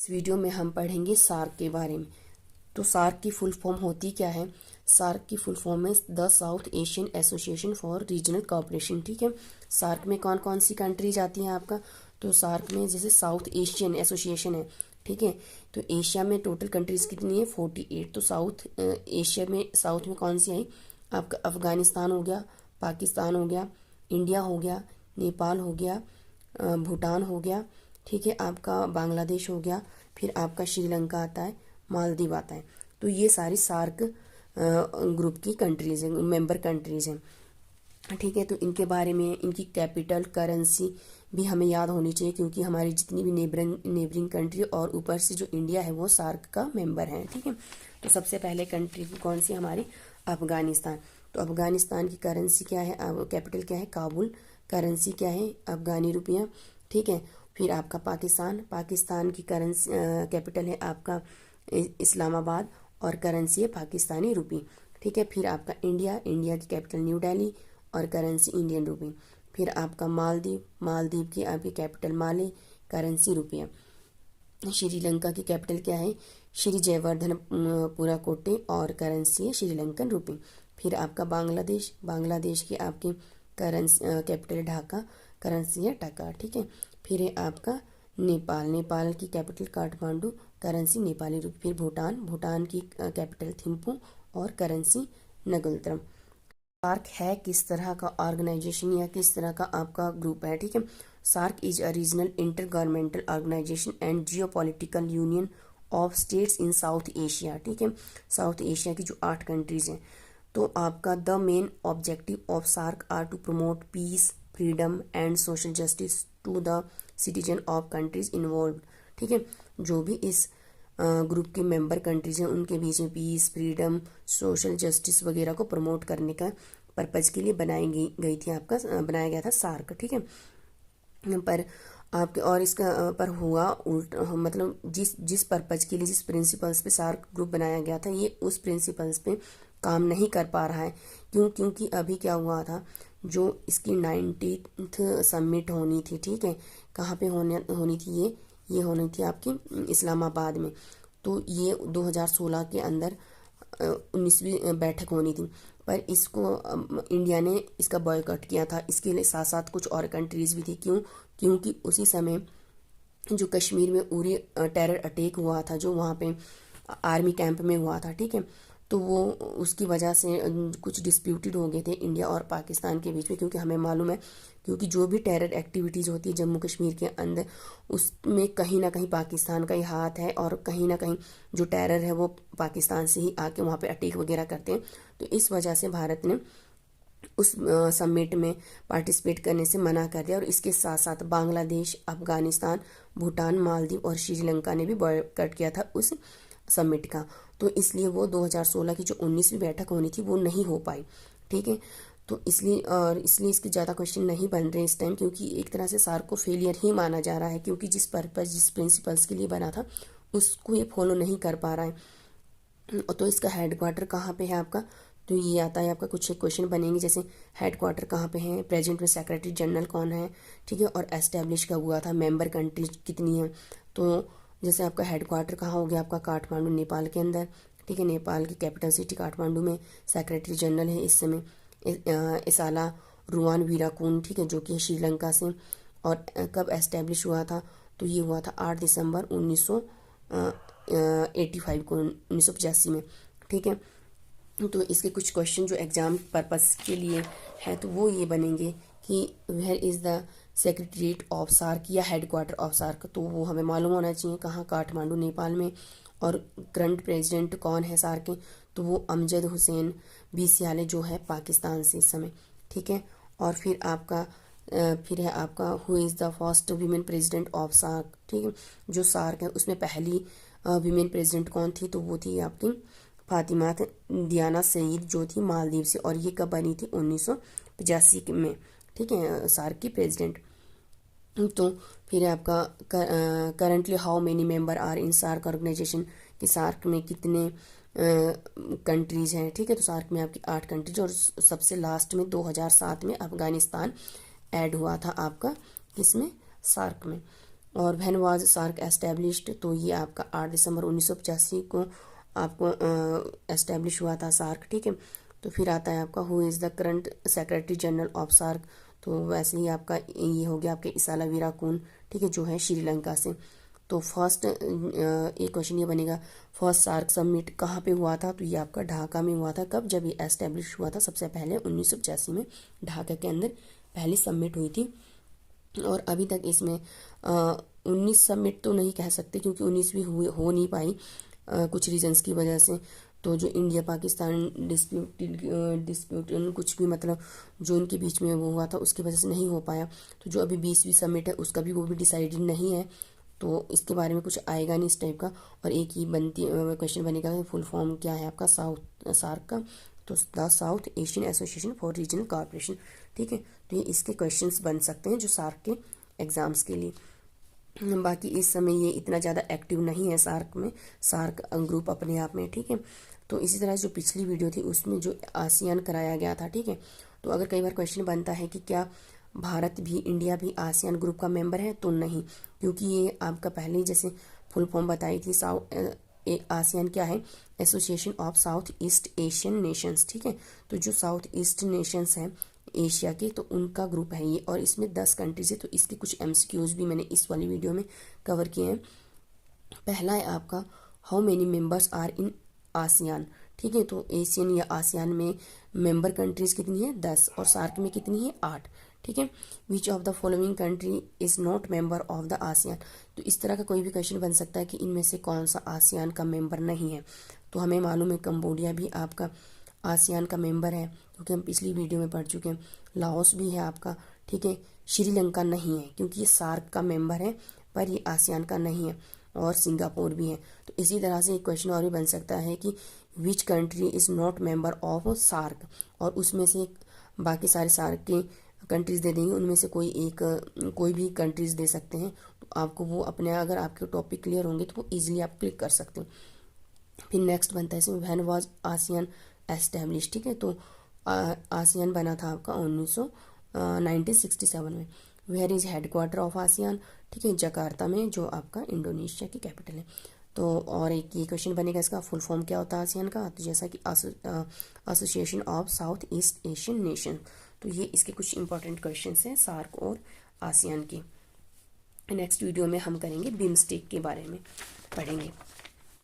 इस वीडियो में हम पढ़ेंगे सार्क के बारे में। तो सार्क की फुल फॉर्म होती क्या है? सार्क की फुल फॉर्म है the south Asian association for regional cooperation. ठीक है, सार्क में कौन कौन सी कंट्रीज आती हैं आपका? तो सार्क में जैसे साउथ एशियन एसोसिएशन है, ठीक है, तो एशिया में टोटल कंट्रीज कितनी है? 48। तो साउथ एशिया में साउथ में कौन सी आई आपका? अफगानिस्तान हो गया, पाकिस्तान हो गया, इंडिया हो गया, नेपाल हो गया, भूटान हो गया, ठीक है, आपका बांग्लादेश हो गया, फिर आपका श्रीलंका आता है, मालदीव आता है। तो ये सारी सार्क ग्रुप की कंट्रीज हैं, मेंबर कंट्रीज हैं, ठीक है। तो इनके बारे में इनकी कैपिटल, करेंसी भी हमें याद होनी चाहिए, क्योंकि हमारी जितनी भी नेबरिंग कंट्री और ऊपर से जो इंडिया है वो सार्क का मेंबर है, ठीक है। तो सबसे पहले कंट्री कौन सी हमारी? अफगानिस्तान। तो अफगानिस्तान की करेंसी क्या है? कैपिटल क्या है? काबुल। करेंसी क्या है? अफगानी रुपया, ठीक है। फिर आपका पाकिस्तान, पाकिस्तान की करेंसी कैपिटल है आपका इस्लामाबाद और करेंसी है पाकिस्तानी रुपी, ठीक है। फिर आपका इंडिया, इंडिया की कैपिटल न्यू दिल्ली और करेंसी इंडियन रुपी। फिर आपका मालदीव, मालदीव की आपकी कैपिटल माले, करेंसी रुपया। श्रीलंका की कैपिटल क्या है? श्री जयवर्धनपुरा कोटे और करेंसी है श्रीलंकन रुपी। फिर आपका बांग्लादेश, बांग्लादेश की आपकी करेंसी कैपिटल है ढाका, करेंसी है टका, ठीक है। फिर है आपका नेपाल, नेपाल की कैपिटल काठमांडू, करेंसी नेपाली रुपये। फिर भूटान, भूटान की कैपिटल थिम्पू और करेंसी नगुल्त्रम। सार्क है किस तरह का ऑर्गेनाइजेशन या किस तरह का आपका ग्रुप है? ठीक है, SAARC is a regional inter governmental organisation and geopolitical union of states in South Asia, ठीक है। साउथ एशिया की जो 8 कंट्रीज हैं, तो आपका the main objective of SAARC are to promote peace, freedom and social justice to the citizen of countries involve, ठीक है। जो भी इस ग्रुप के मेंबर कंट्रीज हैं उनके बीच में पीस, फ्रीडम, सोशल जस्टिस वगैरह को प्रमोट करने का पर्पज के लिए गई थी आपका बनाया गया था सार्क, ठीक है। पर आपके और इसका पर हुआ उल्ट, मतलब जिस जिस पर्पज के लिए, जिस प्रिंसिपल्स पे सार्क ग्रुप बनाया गया था, ये उस प्रिंसिपल्स पे काम नहीं कर पा रहा है। क्योंकि अभी क्या हुआ था, जो इसकी 90th समिट होनी थी, ठीक है, कहाँ पे होनी थी ये होनी थी आपकी इस्लामाबाद में। तो ये 2016 के अंदर 19वीं बैठक होनी थी, पर इसको इंडिया ने इसका बॉयकॉट किया था। इसके लिए साथ साथ कुछ और कंट्रीज भी थी। क्योंकि उसी समय जो कश्मीर में उरी टेरर अटैक हुआ था, जो वहाँ पे आर्मी कैंप में हुआ था, ठीक है, तो वो उसकी वजह से कुछ डिस्प्यूटेड हो गए थे इंडिया और पाकिस्तान के बीच में। क्योंकि हमें मालूम है, क्योंकि जो भी टेरर एक्टिविटीज़ होती है जम्मू कश्मीर के अंदर, उसमें कहीं ना कहीं पाकिस्तान का ही हाथ है, और कहीं ना कहीं जो टेरर है वो पाकिस्तान से ही आके वहाँ पे अटैक वगैरह करते हैं। तो इस वजह से भारत ने उस समिट में पार्टिसिपेट करने से मना कर दिया। और इसके साथ साथ बांग्लादेश, अफगानिस्तान, भूटान, मालदीव और श्रीलंका ने भी बॉयकॉट किया था उस समिट का। तो इसलिए वो 2016 की जो 19वीं बैठक होनी थी वो नहीं हो पाई, ठीक है। तो इसलिए इसके ज़्यादा क्वेश्चन नहीं बन रहे इस टाइम, क्योंकि एक तरह से सार्क को फेलियर ही माना जा रहा है, क्योंकि जिस पर्पज, जिस प्रिंसिपल्स के लिए बना था उसको ये फॉलो नहीं कर पा रहा है। तो इसका हेडक्वार्टर कहाँ पे है आपका? तो ये आता है आपका, कुछ क्वेश्चन बनेंगे जैसे हेडक्वार्टर कहाँ पे है, प्रेजेंट में सेक्रेटरी जनरल कौन है, ठीक है, और एस्टेब्लिश कब हुआ था, मेंबर कंट्रीज कितनी है। तो जैसे आपका हेडक्वार्टर कहाँ हो गया आपका? काठमांडू, नेपाल के अंदर, ठीक है। नेपाल की कैपिटल सिटी काठमांडू में सेक्रेटरी जनरल है इस समय इसाला रुआन वीराकून, ठीक है, जो कि श्रीलंका से। और कब एस्टेब्लिश हुआ था? तो ये हुआ था 8 दिसंबर 1985 को, 1985 में, ठीक है। तो इसके कुछ क्वेश्चन जो एग्जाम पर्पस के लिए है तो वो ये बनेंगे कि where is the secretariat of SAARC या हेडक्वार्टर ऑफ सार्क। तो वो हमें मालूम होना चाहिए कहाँ, काठमांडू नेपाल में। और करंट प्रेसिडेंट कौन है सार्क के? तो वो अमजद हुसैन बीसियाले जो है पाकिस्तान से इस समय, ठीक है। और फिर है आपका who is the first women president of SAARC, ठीक है। जो सार्क है उसमें पहली वीमेन प्रेसिडेंट कौन थी? तो वो थी आपकी फातिमा दियाना सईद, जो थी मालदीव से। और ये कब बनी थी? 1985 में, ठीक है, सार्क की प्रेसिडेंट। तो फिर आपका currently how many member are in SAARC organisation, कि सार्क में कितने कंट्रीज हैं, ठीक है। तो सार्क में आपकी 8 कंट्रीज, और सबसे लास्ट में 2007 में अफगानिस्तान ऐड हुआ था आपका किसमें? सार्क में। और व्हेन वाज सार्क एस्टेब्लिश्ड, तो ये आपका 8 दिसंबर 1985 को आपको एस्टेब्लिश हुआ था सार्क, ठीक है। तो फिर आता है आपका who is the current secretary general of SAARC, तो वैसे ही आपका ये हो गया आपके इसाला वीराकून, ठीक है, जो है श्रीलंका से। तो फर्स्ट एक क्वेश्चन ये बनेगा, फर्स्ट सार्क समिट कहाँ पे हुआ था, तो ये आपका ढाका में हुआ था। कब? जब ये एस्टेब्लिश हुआ था सबसे पहले 1985 में ढाका के अंदर पहली समिट हुई थी। और अभी तक इसमें 19 समिट तो नहीं कह सकते क्योंकि 19 भी हो नहीं पाई कुछ रीजंस की वजह से। तो जो इंडिया पाकिस्तान डिस्प्यूट कुछ भी मतलब जो इनके बीच में वो हुआ था उसकी वजह से नहीं हो पाया। तो जो अभी 20वीं समिट है उसका भी वो भी डिसाइडेड नहीं है, तो इसके बारे में कुछ आएगा नहीं इस टाइप का। और एक ही बनती क्वेश्चन बनेगा फुल फॉर्म क्या है आपका सार्क का, तो the south Asian association for regional corporation, ठीक है। तो ये इसके क्वेश्चंस बन सकते हैं जो सार्क के एग्जाम्स के लिए। बाकी इस समय ये इतना ज़्यादा एक्टिव नहीं है सार्क में, सार्क ग्रुप अपने आप में, ठीक है। तो इसी तरह जो पिछली वीडियो थी उसमें जो आसियान कराया गया था, ठीक है। तो अगर कई बार क्वेश्चन बनता है कि क्या भारत भी, इंडिया भी आसियान ग्रुप का मेंबर है, तो नहीं, क्योंकि ये आपका पहले ही जैसे फुल फॉर्म बताई थी आसियान क्या है, association of south east Asian Nations, ठीक है। तो जो साउथ ईस्ट नेशंस हैं एशिया के, तो उनका ग्रुप है ये, और इसमें 10 कंट्रीज है। तो इसके कुछ एमसीक्यूज भी मैंने इस वाली वीडियो में कवर किए हैं। पहला है आपका how many members are in ASEAN, ठीक है। तो एशियन या आसियान में मेंबर कंट्रीज कितनी है? 10, और सार्क में कितनी है? 8, ठीक है। Which of the following country is not member of the ASEAN, तो इस तरह का कोई भी क्वेश्चन बन सकता है कि इनमें से कौन सा आसियान का मेंबर नहीं है। तो हमें मालूम है कंबोडिया भी आपका आसियान का मेंबर है क्योंकि हम पिछली वीडियो में पढ़ चुके हैं। लाओस भी है आपका, ठीक है। श्रीलंका नहीं है क्योंकि ये सार्क का मेंबर है पर ये आसियान का नहीं है, और सिंगापुर भी है। तो इसी तरह से एक क्वेश्चन और भी बन सकता है कि which country is not member of SAARC, और उसमें से बाकी सारे सार्क के कंट्रीज दे देंगे, उनमें से कोई भी कंट्रीज दे सकते हैं। तो आपको वो अपने, अगर आपके टॉपिक क्लियर होंगे तो वो इजीली आप क्लिक कर सकते हैं। फिर नेक्स्ट बनता है इसमें व्हेन वाज आसियान एस्टेब्लिश, ठीक है। तो आसियान बना था आपका 1967 में। Where is headquarter of ASEAN, ठीक है, जकार्ता में, जो आपका इंडोनेशिया की कैपिटल है। तो और एक ये क्वेश्चन बनेगा इसका फुल फॉर्म क्या होता है आसियान का, तो जैसा कि association of south east Asian nation. तो ये इसके कुछ इंपॉर्टेंट क्वेश्चन हैं सार्क और आसियान के। नेक्स्ट वीडियो में हम करेंगे बिम्स्टेक के बारे में पढ़ेंगे।